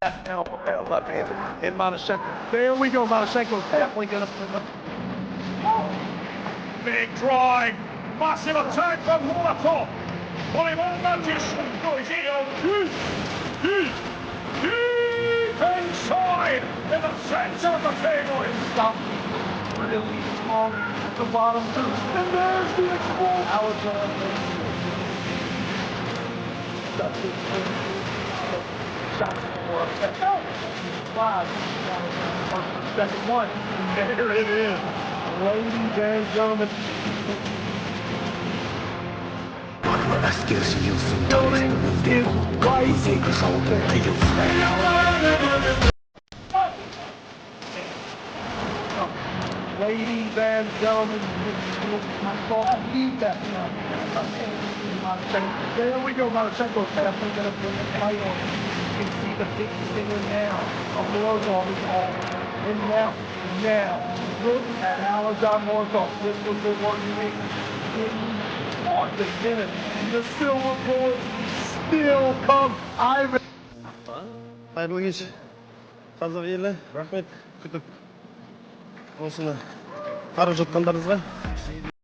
elbow, left hand, and Matyushenko. There we go, Matyushenko's definitely going to put up. Big drive, massive attack from Muratov. Pulling on Matyushenko, deep inside, in the center of the table. It's stopped really long at the bottom, and there's the explosion. Shots for five. Second one. There it is. Ladies and gentlemen. Ladies and gentlemen, there we go, Matyushenko definitely going to bring the fight on. You can see the big finger now of Muratov is all in now. Look at Muratov. This was the one he fought the minute. The silver bullet still comes. Ivan. Hayırlı gece. Fazla yerler. Rahmet. Kütüp. Olsun. Karı жатқандарыңызға